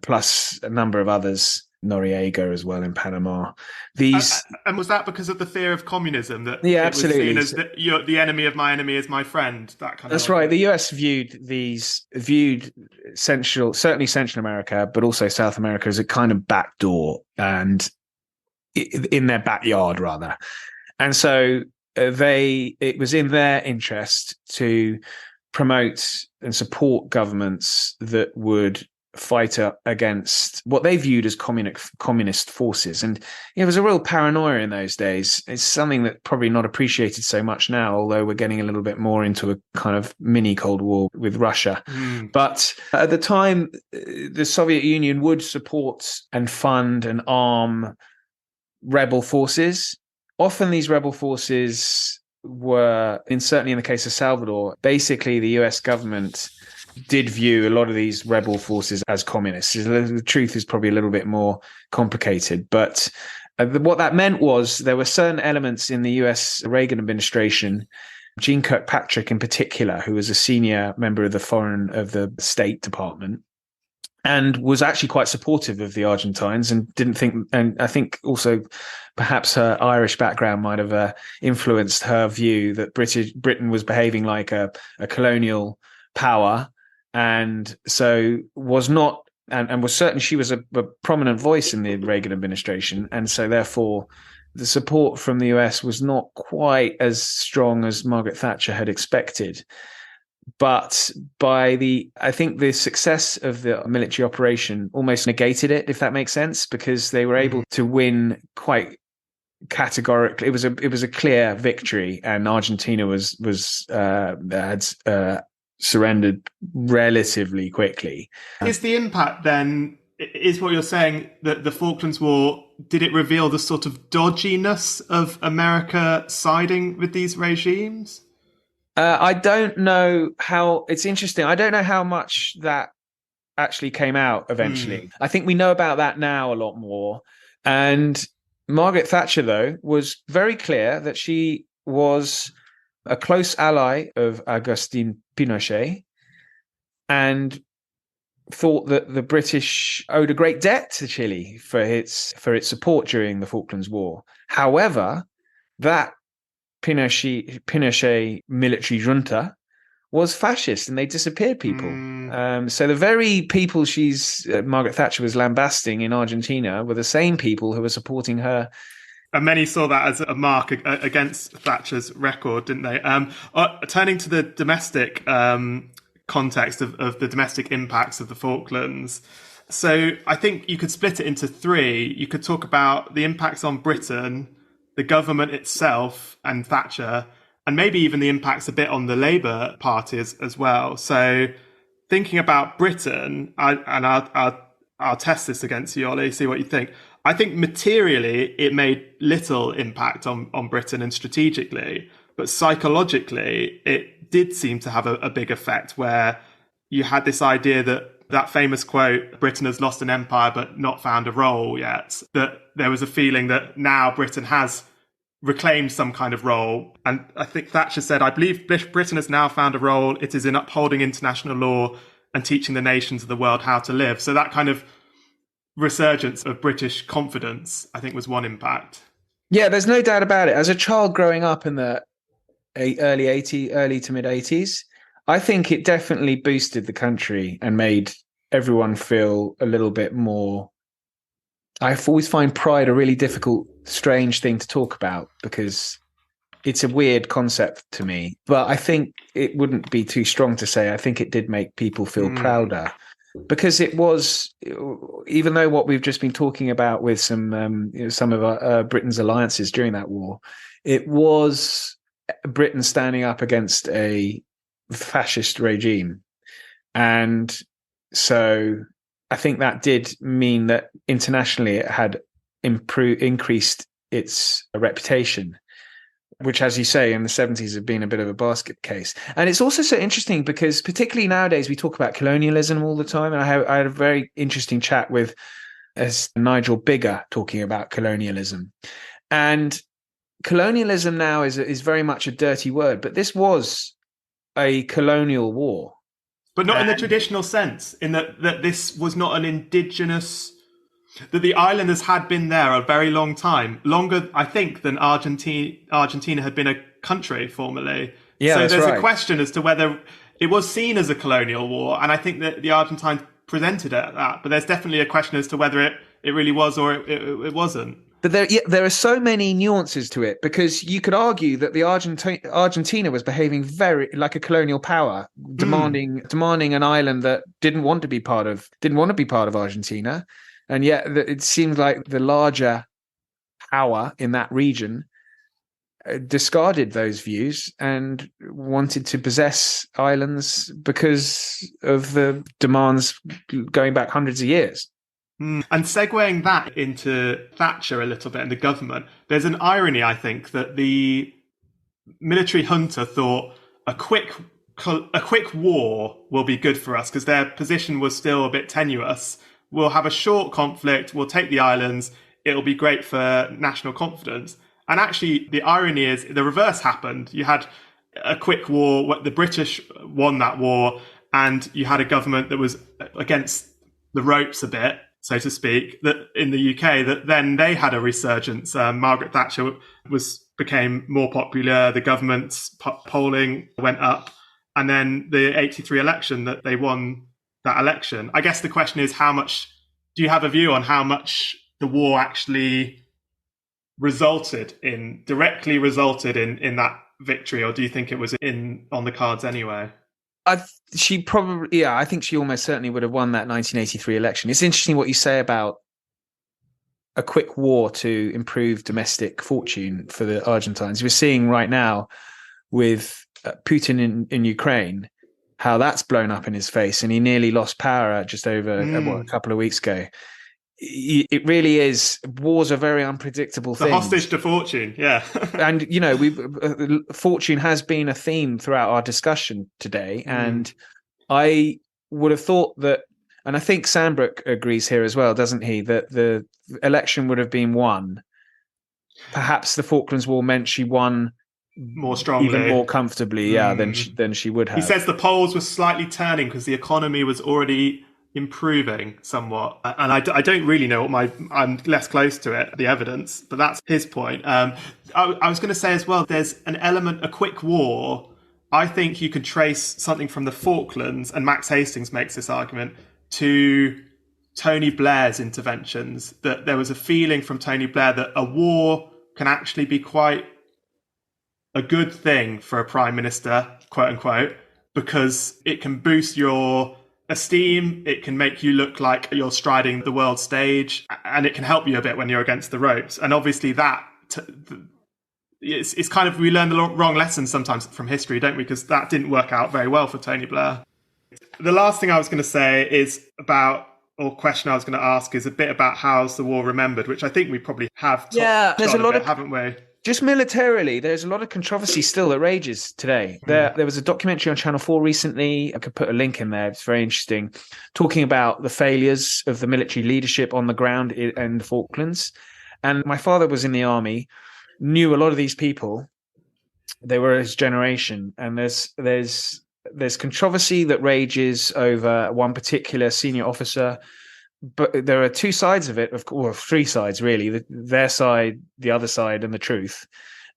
plus a number of others, Noriega as well in Panama. These and was that because of the fear of communism, that yeah, it absolutely. was seen as the enemy of my enemy is my friend? That kind That's of right. The US viewed certainly Central America, but also South America as a kind of backdoor and in their backyard rather. And so it was in their interest to promote and support governments that would fight against what they viewed as communist forces. And it was a real paranoia in those days. It's something that probably not appreciated so much now, although we're getting a little bit more into a kind of mini Cold War with Russia. But at the time, the Soviet Union would support and fund and arm rebel forces. Often these rebel forces were, certainly in the case of Salvador, basically the US government did view a lot of these rebel forces as communists. The truth is probably a little bit more complicated, but what that meant was there were certain elements in the US Reagan administration, Gene Kirkpatrick in particular, who was a senior member of the State Department, and was actually quite supportive of the Argentines, and didn't think, and I think also perhaps her Irish background might have influenced her view that Britain was behaving like a colonial power. And so was not, and was certain she was a prominent voice in the Reagan administration. And so therefore the support from the US was not quite as strong as Margaret Thatcher had expected. But I think the success of the military operation almost negated it, if that makes sense, because they were able to win quite categorically. It was a clear victory, and Argentina had surrendered relatively quickly. Is the impact then, is what you're saying, that the Falklands War, did it reveal the sort of dodginess of America siding with these regimes? I don't know how, it's interesting. I don't know how much that actually came out eventually. I think we know about that now a lot more. And Margaret Thatcher, though, was very clear that she was a close ally of Agustin Pinochet, and thought that the British owed a great debt to Chile for its support during the Falklands War. However, that Pinochet military junta was fascist, and they disappeared people. So the very people Margaret Thatcher was lambasting in Argentina were the same people who were supporting her. And many saw that as a mark against Thatcher's record, didn't they? Turning to the domestic context of the domestic impacts of the Falklands. So I think you could split it into three. You could talk about the impacts on Britain, the government itself, and Thatcher, and maybe even the impacts a bit on the Labour Party as well. So thinking about Britain, I'll test this against you, Ollie, see what you think. I think materially it made little impact on Britain and strategically, but psychologically it did seem to have a big effect, where you had this idea that famous quote, Britain has lost an empire but not found a role yet, that there was a feeling that now Britain has reclaimed some kind of role. And I think Thatcher said, I believe Britain has now found a role. It is in upholding international law and teaching the nations of the world how to live. So that kind of resurgence of British confidence, I think, was one impact. Yeah, there's no doubt about it. As a child growing up in the early to mid 80s, I think it definitely boosted the country and made everyone feel a little bit more. I always find pride a really difficult, strange thing to talk about, because it's a weird concept to me. But I think it wouldn't be too strong to say I think it did make people feel prouder. Because it was, even though what we've just been talking about with some of Britain's alliances during that war, it was Britain standing up against a fascist regime. And so I think that did mean that internationally it had increased its reputation, which, as you say, in the 70s had been a bit of a basket case. And it's also so interesting because particularly nowadays we talk about colonialism all the time. And I had a very interesting chat with Nigel Bigger talking about colonialism. And colonialism now is very much a dirty word, but this was a colonial war. But not in the traditional sense, in that this was not an indigenous... that the islanders had been there a very long time, longer, I think, than Argentina had been a country formerly. Yeah, so there's right. a question as to whether it was seen as a colonial war, and I think that the Argentines presented it at that, but there's definitely a question as to whether it really was or it wasn't. But there are so many nuances to it, because you could argue that the Argentina was behaving very like a colonial power, demanding an island that didn't want to be part of Argentina, and yet it seemed like the larger power in that region discarded those views and wanted to possess islands because of the demands going back hundreds of years. And segueing that into Thatcher a little bit and the government, there's an irony, I think, that the military junta thought a quick war will be good for us because their position was still a bit tenuous. We'll have a short conflict, we'll take the islands, it'll be great for national confidence. And actually, the irony is the reverse happened. You had a quick war, the British won that war, and you had a government that was against the ropes a bit, so to speak, that in the UK, that then they had a resurgence. Margaret Thatcher became more popular, the government's polling went up, and then the 83 election, that they won that election. I guess the question is, do you have a view on how much the war actually directly resulted in that victory, or do you think it was on the cards anyway? I think she almost certainly would have won that 1983 election. It's interesting what you say about a quick war to improve domestic fortune for the Argentines. We're seeing right now with Putin in Ukraine, how that's blown up in his face, and he nearly lost power just over a couple of weeks ago. It really is. Wars are very unpredictable things. The hostage to fortune, yeah. And fortune has been a theme throughout our discussion today, and I would have thought that, and I think Sandbrook agrees here as well, doesn't he? That the election would have been won. Perhaps the Falklands War meant she won more strongly, even more comfortably, than she would have. He says the polls were slightly turning because the economy was already improving somewhat, and I don't really know I'm less close to it, the evidence, but that's his point. I was going to say as well, there's an element, a quick war. I think you could trace something from the Falklands, and Max Hastings makes this argument, to Tony Blair's interventions, that there was a feeling from Tony Blair that a war can actually be quite a good thing for a prime minister, quote unquote, because it can boost your esteem, it can make you look like you're striding the world stage, and it can help you a bit when you're against the ropes. And obviously that it's kind of, we learn the wrong lessons sometimes from history, don't we? Because that didn't work out very well for Tony Blair. The last thing I was going to say is about, or question I was going to ask, is a bit about how's the war remembered, which I think we probably have there's a lot of, haven't we? Just militarily, there's a lot of controversy still that rages today. There was a documentary on Channel 4 recently. I could put a link in there. It's very interesting, talking about the failures of the military leadership on the ground in the Falklands. And my father was in the army, knew a lot of these people. They were his generation. And there's controversy that rages over one particular senior officer. But there are two sides of it, or three sides really: their side, the other side, and the truth.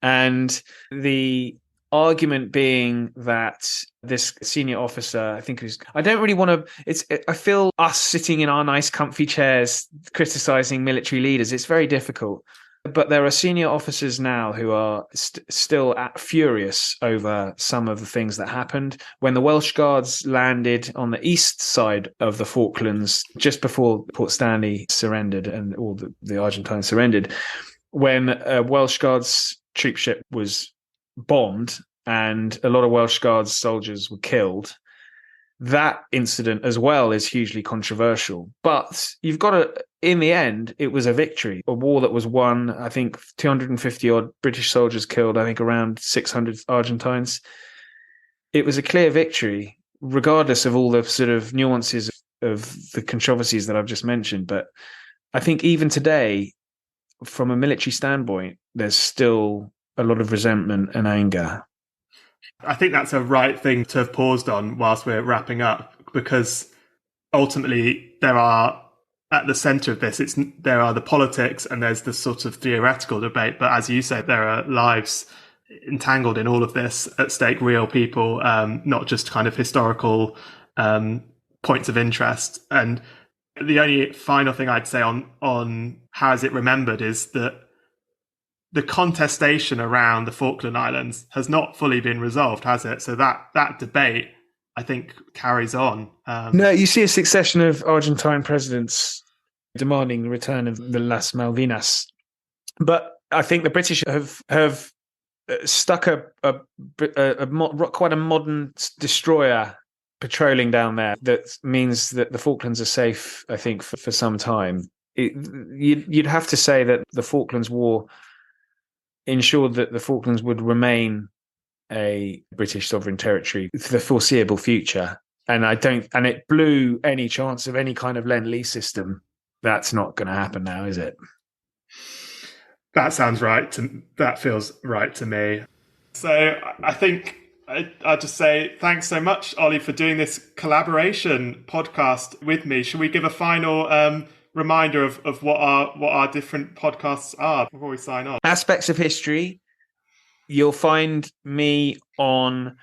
And the argument being that this senior officer, I don't really want to. I feel us sitting in our nice, comfy chairs criticizing military leaders. It's very difficult. But there are senior officers now who are still furious over some of the things that happened. When the Welsh Guards landed on the east side of the Falklands, just before Port Stanley surrendered and all the Argentines surrendered, when a Welsh Guards troop ship was bombed and a lot of Welsh Guards soldiers were killed. That incident as well is hugely controversial. But you've got to, in the end, it was a victory, a war that was won. I think 250 odd British soldiers killed, I think around 600 Argentines. It was a clear victory, regardless of all the sort of nuances of the controversies that I've just mentioned. But I think even today, from a military standpoint, there's still a lot of resentment and anger. I think that's a right thing to have paused on whilst we're wrapping up, because ultimately there are, at the centre of this, there are the politics and there's the sort of theoretical debate. But as you said, there are lives entangled in all of this at stake, real people, not just kind of historical points of interest. And the only final thing I'd say on how is it remembered is that the contestation around the Falkland Islands has not fully been resolved, has it? So that debate, I think, carries on. No, you see a succession of Argentine presidents demanding the return of the Las Malvinas. But I think the British have stuck quite a modern destroyer patrolling down there that means that the Falklands are safe, I think, for some time. You'd have to say that the Falklands War ensured that the Falklands would remain a British sovereign territory for the foreseeable future. And it blew any chance of any kind of Lend-Lease system. That's not going to happen now, is it? That sounds right. That feels right to me. So I think I'll just say thanks so much, Ollie, for doing this collaboration podcast with me. Should we give a final reminder of what our different podcasts are before we sign off? Aspects of History. You'll find me on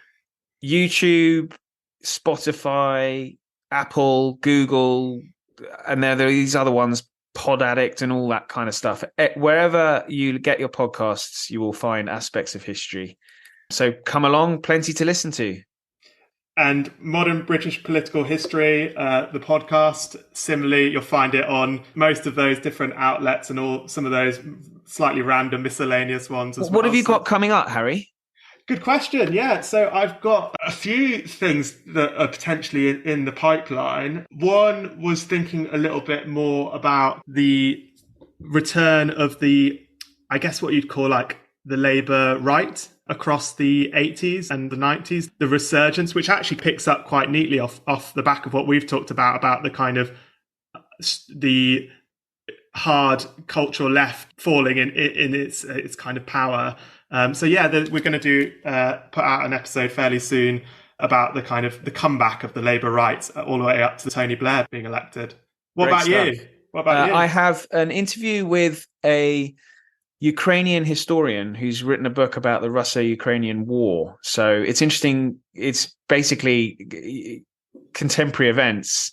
YouTube, Spotify, Apple, Google, and there are these other ones, Pod Addict and all that kind of stuff. Wherever you get your podcasts, you will find Aspects of History. So come along, plenty to listen to. And Modern British Political History, the podcast, similarly, you'll find it on most of those different outlets and some of those slightly random miscellaneous ones as well. What have you got coming up, Harry? Good question. Yeah. So I've got a few things that are potentially in the pipeline. One was thinking a little bit more about the return of I guess what you'd call like the Labour right across the 80s and the 90s, the resurgence, which actually picks up quite neatly off the back of what we've talked about the kind of the hard cultural left falling in its kind of power. So yeah, we're going to put out an episode fairly soon about the kind of the comeback of the Labour right all the way up to Tony Blair being elected. What about you? I have an interview with a Ukrainian historian who's written a book about the Russo-Ukrainian War. So it's interesting. It's basically contemporary events,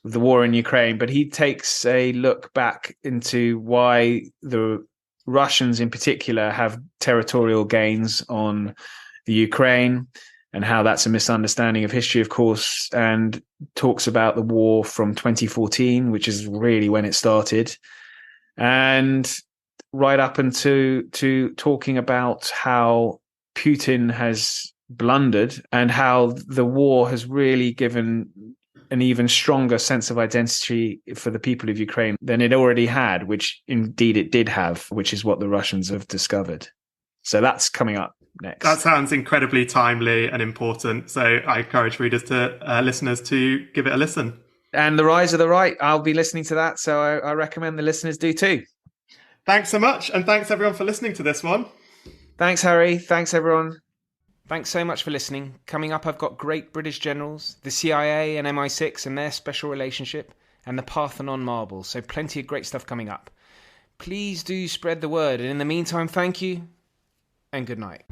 the war in Ukraine, but he takes a look back into why the Russians in particular have territorial gains on the Ukraine and how that's a misunderstanding of history, of course, and talks about the war from 2014, which is really when it started, and right up into talking about how Putin has blundered and how the war has really given an even stronger sense of identity for the people of Ukraine than it already had, which indeed it did have, which is what the Russians have discovered. So that's coming up next. That sounds incredibly timely and important. So I encourage listeners to give it a listen. And The Rise of the Right, I'll be listening to that. So I recommend the listeners do too. Thanks so much. And thanks everyone for listening to this one. Thanks, Harry. Thanks, everyone. Thanks so much for listening. Coming up, I've got great British generals, the CIA and MI6 and their special relationship, and the Parthenon marble. So plenty of great stuff coming up. Please do spread the word. And in the meantime, thank you and good night.